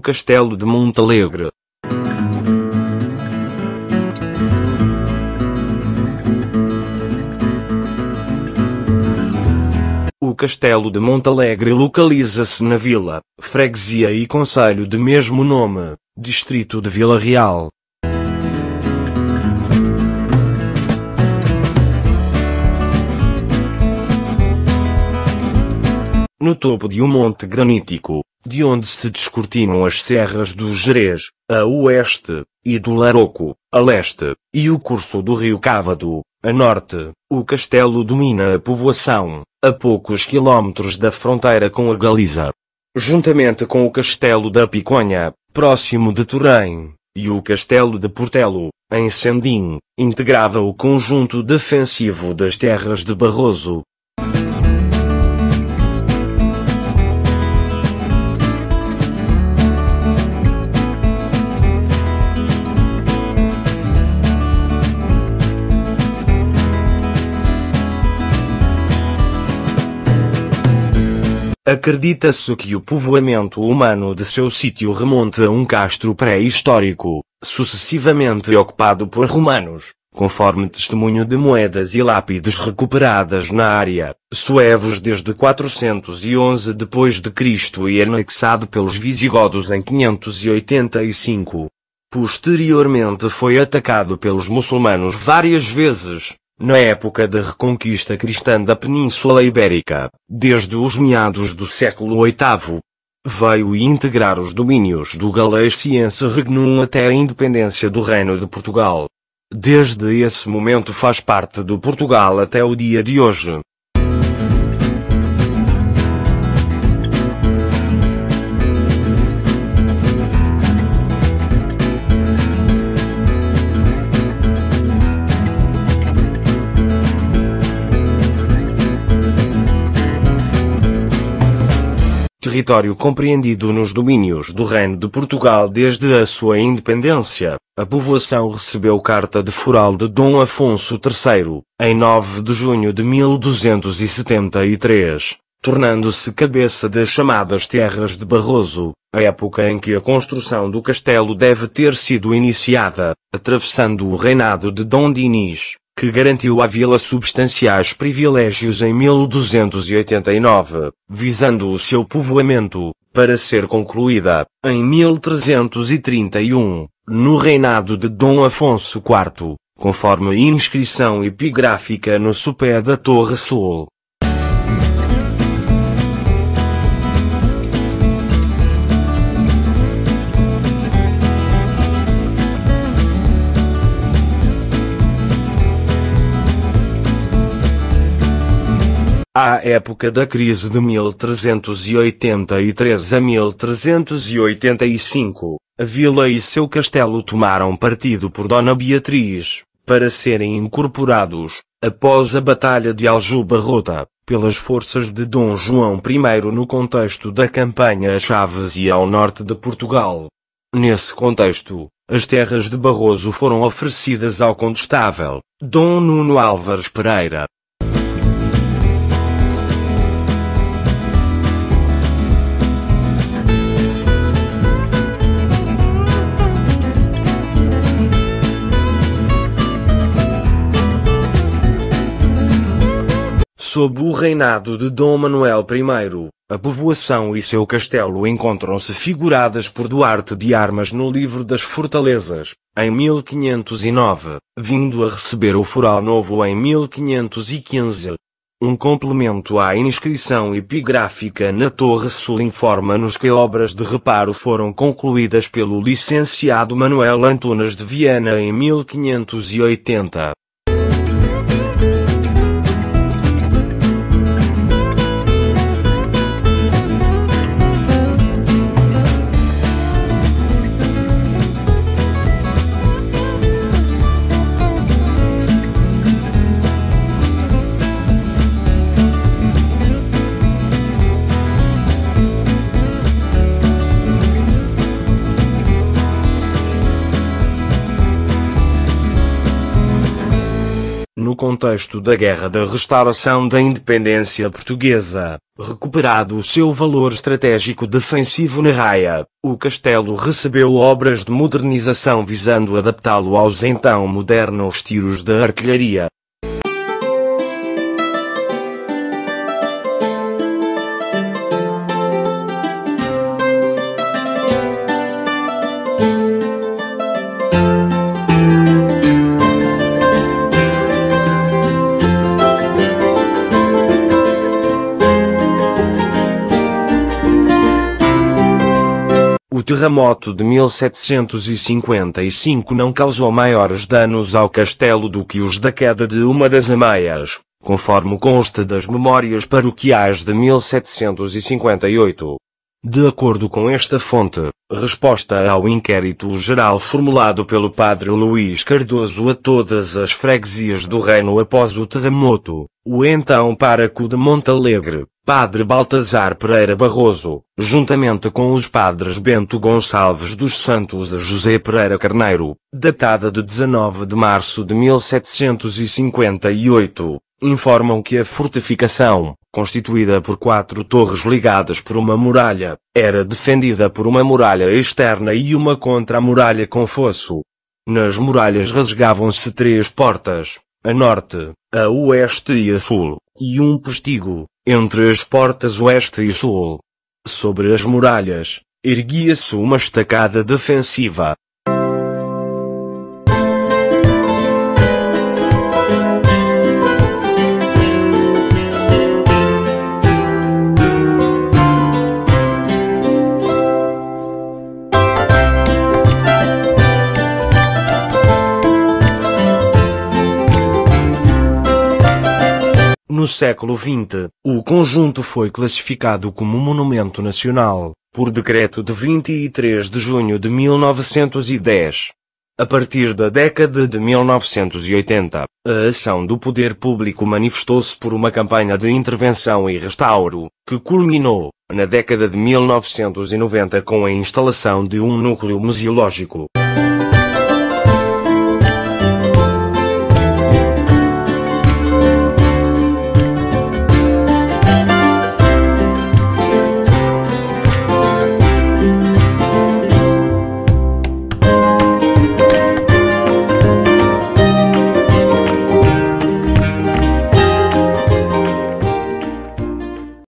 Castelo de Montalegre. O Castelo de Montalegre localiza-se na vila, freguesia e concelho de mesmo nome, distrito de Vila Real. No topo de um monte granítico, de onde se descortinam as serras do Gerês, a oeste, e do Laroco, a leste, e o curso do rio Cávado, a norte, o castelo domina a povoação, a poucos quilómetros da fronteira com a Galiza. Juntamente com o castelo da Piconha, próximo de Torém, e o castelo de Portelo, em Sendim, integrava o conjunto defensivo das terras de Barroso. Acredita-se que o povoamento humano de seu sítio remonta a um castro pré-histórico, sucessivamente ocupado por romanos, conforme testemunho de moedas e lápides recuperadas na área, suevos desde 411 d.C. e anexado pelos visigodos em 585. Posteriormente foi atacado pelos muçulmanos várias vezes, na época da reconquista cristã da Península Ibérica, desde os meados do século VIII. Veio integrar os domínios do Galiciense Regnum até a independência do Reino de Portugal. Desde esse momento faz parte do Portugal até o dia de hoje. Território compreendido nos domínios do Reino de Portugal desde a sua independência, a povoação recebeu carta de foral de Dom Afonso III, em 9 de junho de 1273, tornando-se cabeça das chamadas Terras de Barroso, a época em que a construção do castelo deve ter sido iniciada, atravessando o reinado de Dom Dinis, que garantiu à vila substanciais privilégios em 1289, visando o seu povoamento, para ser concluída, em 1331, no reinado de Dom Afonso IV, conforme a inscrição epigráfica no sopé da Torre Sul. À época da crise de 1383 a 1385, a vila e seu castelo tomaram partido por Dona Beatriz, para serem incorporados, após a Batalha de Aljubarrota, pelas forças de Dom João I no contexto da campanha a Chaves e ao norte de Portugal. Nesse contexto, as terras de Barroso foram oferecidas ao condestável, Dom Nuno Álvares Pereira. Sob o reinado de Dom Manuel I, a povoação e seu castelo encontram-se figuradas por Duarte de Armas no Livro das Fortalezas, em 1509, vindo a receber o foral novo em 1515. Um complemento à inscrição epigráfica na Torre Sul informa-nos que obras de reparo foram concluídas pelo licenciado Manuel Antunes de Viana em 1580. contexto da Guerra da Restauração da Independência Portuguesa, recuperado o seu valor estratégico defensivo na raia, o castelo recebeu obras de modernização visando adaptá-lo aos então modernos tiros da artilharia. O terremoto de 1755 não causou maiores danos ao castelo do que os da queda de uma das ameias, conforme consta das memórias paroquiais de 1758. De acordo com esta fonte, resposta ao inquérito geral formulado pelo padre Luís Cardoso a todas as freguesias do reino após o terremoto, o então pároco de Montalegre, padre Baltazar Pereira Barroso, juntamente com os padres Bento Gonçalves dos Santos e José Pereira Carneiro, datada de 19 de março de 1758, informam que a fortificação, constituída por 4 torres ligadas por uma muralha, era defendida por uma muralha externa e uma contra-muralha com fosso. Nas muralhas rasgavam-se 3 portas, a norte, a oeste e a sul, e um postigo, entre as portas oeste e sul. Sobre as muralhas, erguia-se uma estacada defensiva. No século XX, o conjunto foi classificado como Monumento Nacional, por decreto de 23 de junho de 1910. A partir da década de 1980, a ação do poder público manifestou-se por uma campanha de intervenção e restauro, que culminou, na década de 1990 com a instalação de um núcleo museológico.